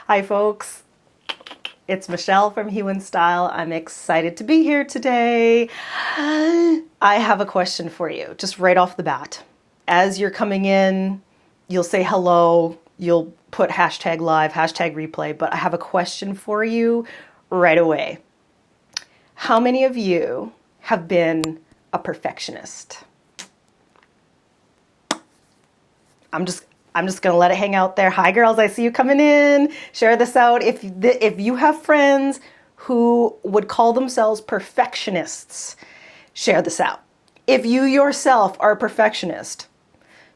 Hi folks, it's Michelle from Hue And Style. I'm excited to be here today. I have a question for you, just right off the bat. As you're coming in, you'll say hello, you'll put hashtag live, hashtag replay, but I have a question for you right away. How many of you have been a perfectionist? I'm just gonna let it hang out there. Hi girls, I see you coming in. Share this out. If you have friends who would call themselves perfectionists, share this out. If you yourself are a perfectionist,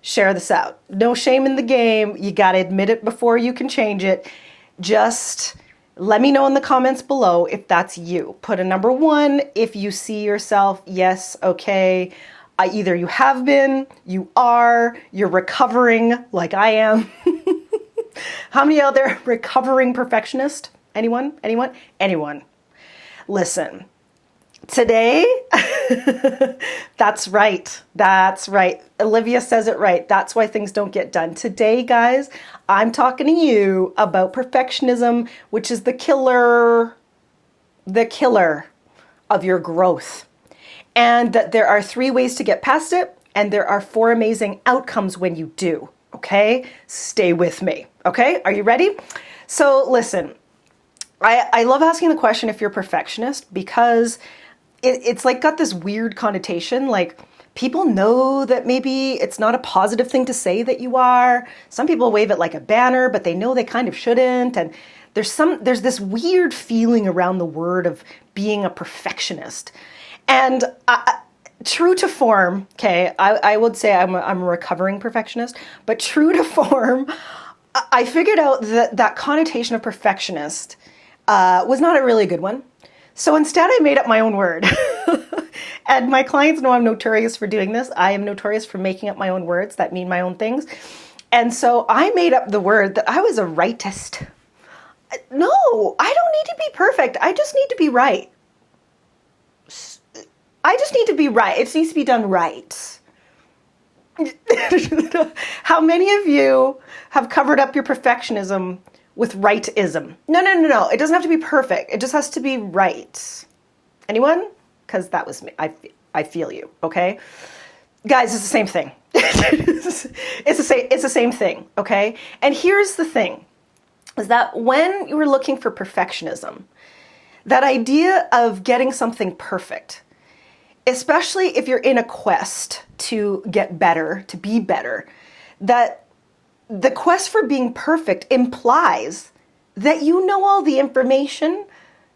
share this out. No shame in the game. You gotta admit it before you can change it. Just let me know in the comments below if that's you. Put a number 1 if you see yourself. Yes, okay. Either you have been, you are, you're recovering like I am. How many out there recovering perfectionist? Anyone? Anyone? Anyone? Listen, today, that's right. That's right. Olivia says it right. That's why things don't get done. Today, guys, I'm talking to you about perfectionism, which is the killer of your growth. And that there are 3 ways to get past it, and there are 4 amazing outcomes when you do, okay? Stay with me, okay? Are you ready? So listen, I love asking the question if you're a perfectionist because it's like got this weird connotation, like people know that maybe it's not a positive thing to say that you are. Some people wave it like a banner, but they know they kind of shouldn't, and there's this weird feeling around the word of being a perfectionist. And true to form, okay, I would say I'm a recovering perfectionist, but true to form, I figured out that connotation of perfectionist was not a really good one. So instead I made up my own word. And my clients know I'm notorious for doing this. I am notorious for making up my own words that mean my own things. And so I made up the word that I was a rightist. No, I don't need to be perfect. I just need to be right. I just need to be right. It needs to be done right. How many of you have covered up your perfectionism with rightism? No. It doesn't have to be perfect. It just has to be right. Anyone? Because that was me. I feel you, okay? Guys, it's the same thing. It's the same thing, okay? And here's the thing, is that when you were looking for perfectionism, that idea of getting something perfect, especially if you're in a quest to get better, to be better, that the quest for being perfect implies that you know all the information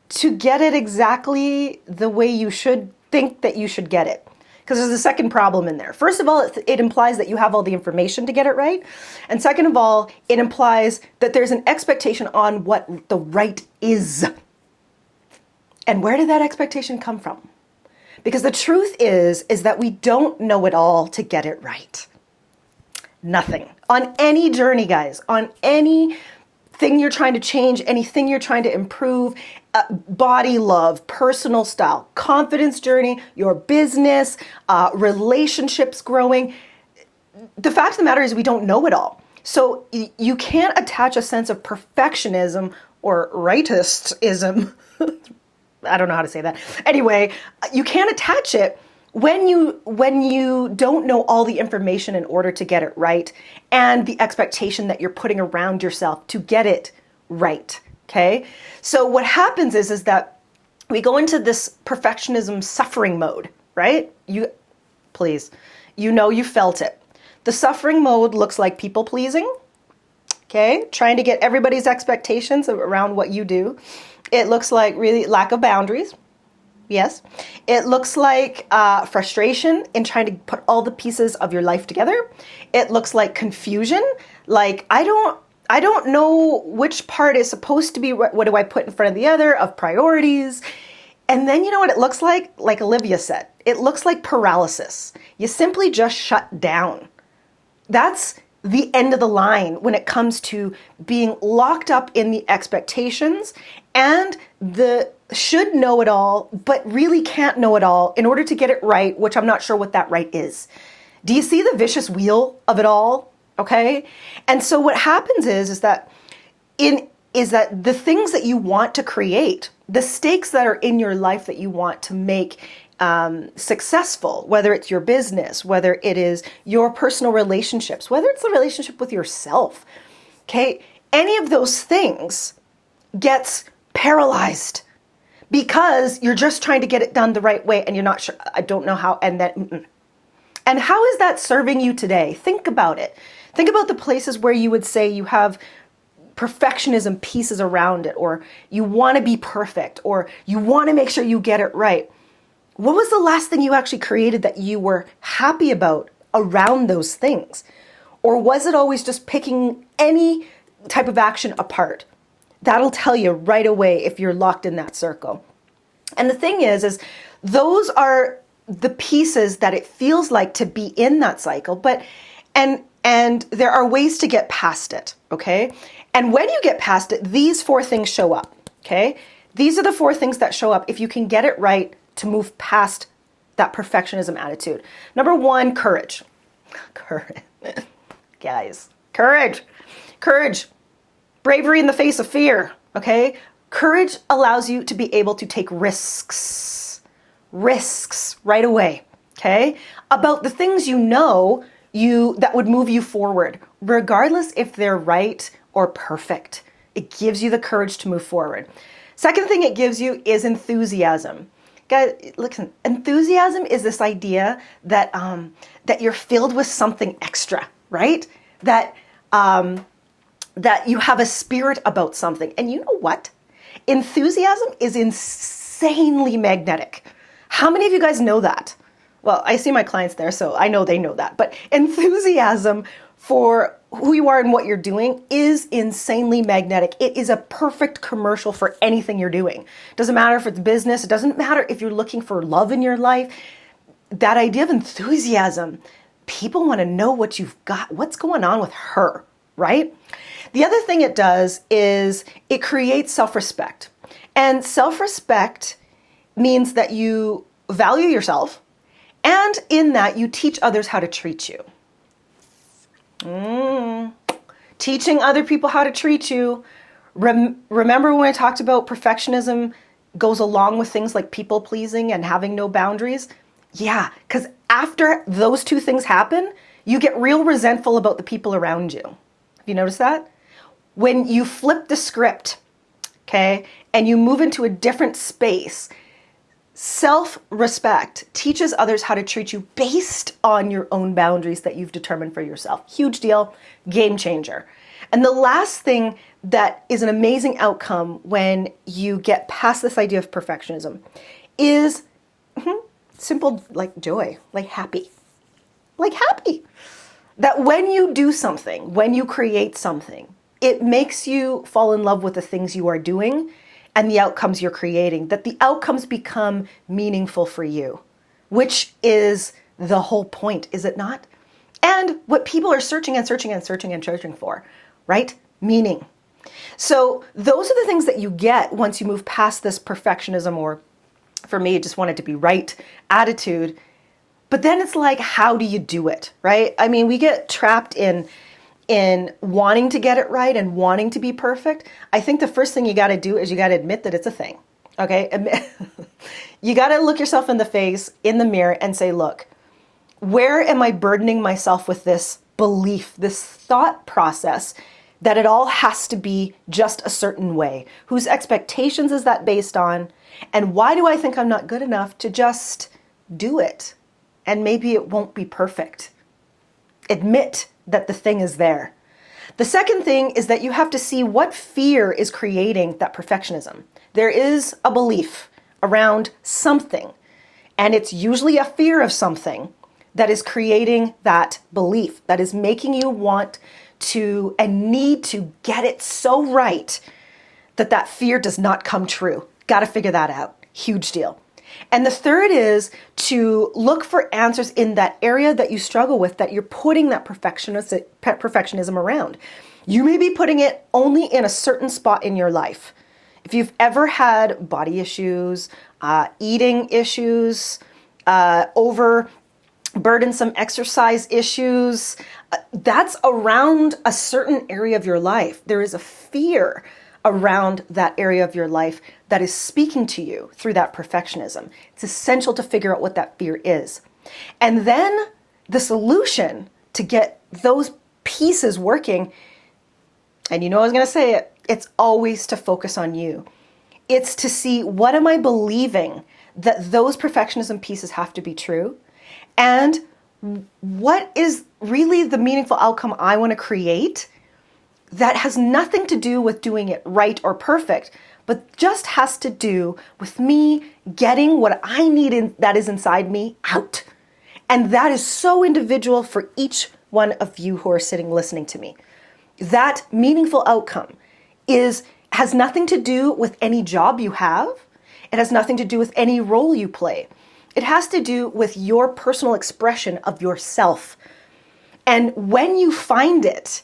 to get it exactly the way you should think that you should get it. Because there's a second problem in there. First of all, it implies that you have all the information to get it right. And second of all, it implies that there's an expectation on what the right is. And where did that expectation come from? Because the truth is that we don't know it all to get it right. Nothing. On any journey, guys, on anything you're trying to change, anything you're trying to improve, body love, personal style, confidence journey, your business, relationships growing. The fact of the matter is we don't know it all. So you can't attach a sense of perfectionism or rightism. I don't know how to say that. Anyway, you can't attach it when you don't know all the information in order to get it right and the expectation that you're putting around yourself to get it right, okay? So what happens is that we go into this perfectionism suffering mode, right? You felt it. The suffering mode looks like people pleasing, okay? Trying to get everybody's expectations around what you do. It looks like really lack of boundaries. Yes. It looks like frustration in trying to put all the pieces of your life together. It looks like confusion. Like, I don't know which part is supposed to be, what do I put in front of the other, of priorities. And then you know what it looks like Olivia said, it looks like paralysis. You simply just shut down. That's the end of the line when it comes to being locked up in the expectations and the should know it all, but really can't know it all in order to get it right, which I'm not sure what that right is. Do you see the vicious wheel of it all? Okay. And so what happens is that in is that the things that you want to create, the stakes that are in your life that you want to make successful, whether it's your business, whether it is your personal relationships, whether it's the relationship with yourself, okay, any of those things gets paralyzed because you're just trying to get it done the right way and you're not sure, I don't know how, and then, and how is that serving you today? Think about it. Think about the places where you would say you have perfectionism pieces around it, or you want to be perfect, or you want to make sure you get it right. What was the last thing you actually created that you were happy about around those things? Or was it always just picking any type of action apart? That'll tell you right away if you're locked in that circle. And the thing is those are the pieces that it feels like to be in that cycle, but and there are ways to get past it, okay? And when you get past it, these 4 things show up, okay? These are the 4 things that show up if you can get it right to move past that perfectionism attitude. Number 1, courage. Courage. Guys, courage. Courage. Bravery in the face of fear, okay? Courage allows you to be able to take risks. Risks right away, okay? About the things you know that would move you forward, regardless if they're right or perfect. It gives you the courage to move forward. Second thing it gives you is enthusiasm. Guys, listen, enthusiasm is this idea that that you're filled with something extra, right? That you have a spirit about something. And you know what? Enthusiasm is insanely magnetic. How many of you guys know that? Well, I see my clients there, so I know they know that. But enthusiasm for who you are and what you're doing is insanely magnetic. It is a perfect commercial for anything you're doing. Doesn't matter if it's business. It doesn't matter if you're looking for love in your life. That idea of enthusiasm, people want to know what you've got, what's going on with her, right? The other thing it does is it creates self-respect. And self-respect means that you value yourself, and in that you teach others how to treat you. Teaching other people how to treat you. Remember when I talked about perfectionism goes along with things like people pleasing and having no boundaries? Yeah, because after those 2 things happen, you get real resentful about the people around you. Have you noticed that? When you flip the script, okay, and you move into a different space, self-respect teaches others how to treat you based on your own boundaries that you've determined for yourself. Huge deal, game changer. And the last thing that is an amazing outcome when you get past this idea of perfectionism is simple, like joy, like happy. Like happy. That when you do something, when you create something, it makes you fall in love with the things you are doing and the outcomes you're creating, that the outcomes become meaningful for you, which is the whole point, is it not? And what people are searching and searching and searching and searching for, right? Meaning. So those are the things that you get once you move past this perfectionism, or for me, just want it to be right attitude. But then it's like, how do you do it, right? I mean, we get trapped in wanting to get it right and wanting to be perfect. I think the first thing you got to do is you got to admit that it's a thing. Okay. You got to look yourself in the face, in the mirror, and say, look, where am I burdening myself with this belief, this thought process that it all has to be just a certain way? Whose expectations is that based on? And why do I think I'm not good enough to just do it? And maybe it won't be perfect. Admit that the thing is there. The second thing is that you have to see what fear is creating that perfectionism. There is a belief around something, and it's usually a fear of something that is creating that belief, that is making you want to and need to get it so right that that fear does not come true. Got to figure that out. Huge deal. And the third is to look for answers in that area that you struggle with, that you're putting that perfectionism around. You may be putting it only in a certain spot in your life. If you've ever had body issues, eating issues, over burdensome exercise issues, that's around a certain area of your life. There is a fear around that area of your life that is speaking to you through that perfectionism. It's essential to figure out what that fear is. And then the solution to get those pieces working, and you know I was going to say it, it's always to focus on you. It's to see, what am I believing that those perfectionism pieces have to be true? And what is really the meaningful outcome I want to create that has nothing to do with doing it right or perfect, but just has to do with me getting what I need that is inside me out. And that is so individual for each one of you who are sitting listening to me. That meaningful outcome has nothing to do with any job you have. It has nothing to do with any role you play. It has to do with your personal expression of yourself. And when you find it,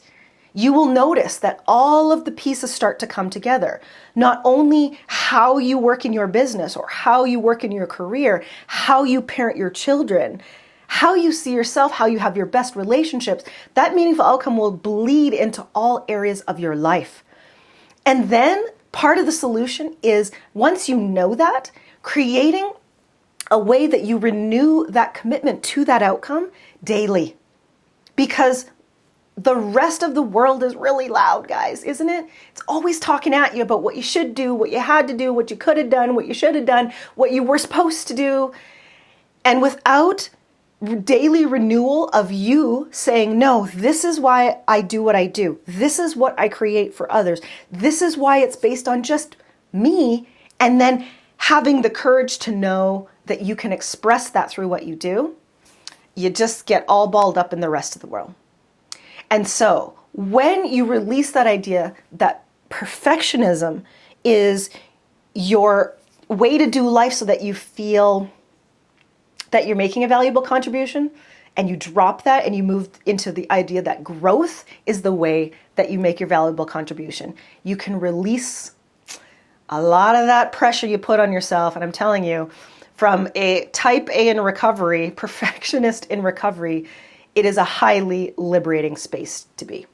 you will notice that all of the pieces start to come together. Not only how you work in your business or how you work in your career, how you parent your children, how you see yourself, how you have your best relationships, that meaningful outcome will bleed into all areas of your life. And then part of the solution is, once you know that, creating a way that you renew that commitment to that outcome daily. Because the rest of the world is really loud, guys, isn't it? It's always talking at you about what you should do, what you had to do, what you could have done, what you should have done, what you were supposed to do. And without daily renewal of you saying, no, this is why I do what I do. This is what I create for others. This is why it's based on just me. And then having the courage to know that you can express that through what you do, you just get all balled up in the rest of the world. And so when you release that idea that perfectionism is your way to do life so that you feel that you're making a valuable contribution, and you drop that and you move into the idea that growth is the way that you make your valuable contribution, you can release a lot of that pressure you put on yourself. And I'm telling you, from a type A in recovery, perfectionist in recovery, it is a highly liberating space to be.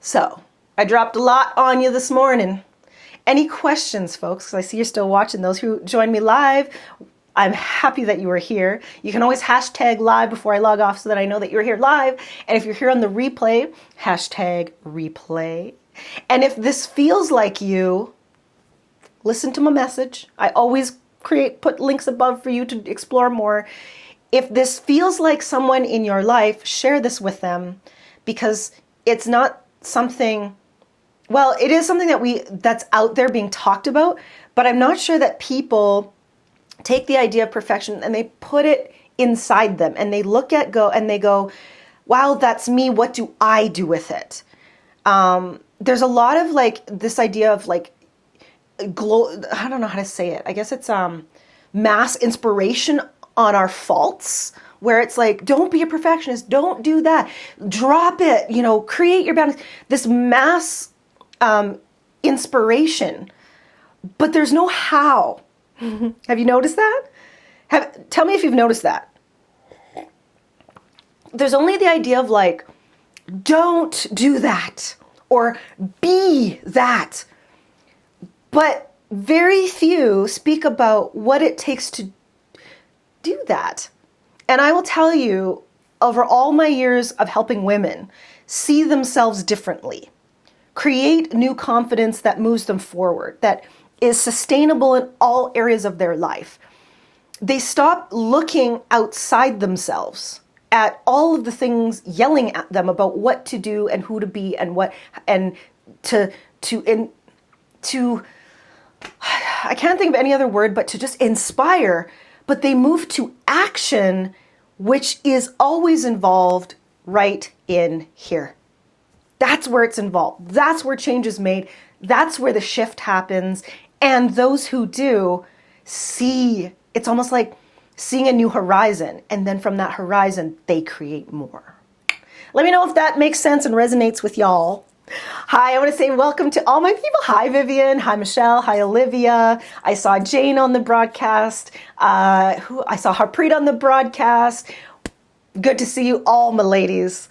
So I dropped a lot on you this morning. Any questions, folks? 'Cause I see you're still watching. Those who joined me live, I'm happy that you are here. You can always hashtag live before I log off so that I know that you're here live. And if you're here on the replay, hashtag replay. And if this feels like you, listen to my message. I always put links above for you to explore more. If this feels like someone in your life, share this with them, because it's not something, well, it is something that's out there being talked about, but I'm not sure that people take the idea of perfection and they put it inside them and they go, wow, that's me. What do I do with it? There's a lot of this idea of I don't know how to say it. I guess it's mass inspiration on our faults, where it's like, don't be a perfectionist. Don't do that. Drop it. Create your boundaries. This mass inspiration, but there's no how. Have you noticed that? Tell me if you've noticed that. There's only the idea of don't do that or be that. But very few speak about what it takes to do that. And I will tell you, over all my years of helping women see themselves differently, create new confidence that moves them forward, that is sustainable in all areas of their life, they stop looking outside themselves at all of the things yelling at them about what to do and who to be and what, and to I can't think of any other word but to just inspire, but they move to action, which is always involved right in here. That's where it's involved. That's where change is made. That's where the shift happens. And those who do see, it's almost like seeing a new horizon. And then from that horizon, they create more. Let me know if that makes sense and resonates with y'all. Hi, I want to say welcome to all my people. Hi, Vivian. Hi, Michelle. Hi, Olivia. I saw Jane on the broadcast. I saw Harpreet on the broadcast. Good to see you all, my ladies.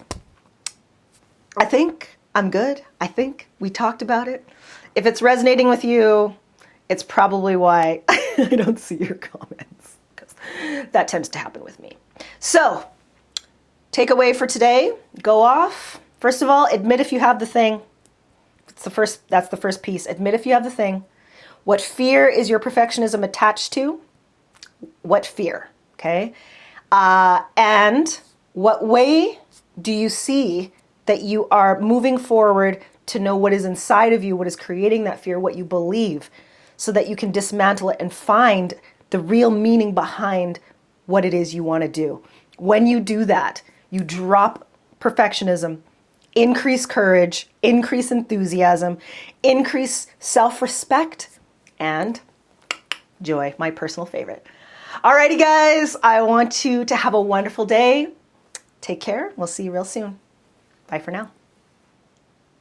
I think I'm good. I think we talked about it. If it's resonating with you, it's probably why I don't see your comments, because that tends to happen with me. So, takeaway for today, go off. First of all, admit if you have the thing. That's the first piece. Admit if you have the thing. What fear is your perfectionism attached to? What fear? Okay. And what way do you see that you are moving forward to know what is inside of you, what is creating that fear, what you believe, so that you can dismantle it and find the real meaning behind what it is you want to do. When you do that, you drop perfectionism, increase courage, increase enthusiasm, increase self-respect, and joy, my personal favorite. Alrighty, guys, I want you to have a wonderful day. Take care. We'll see you real soon. Bye for now.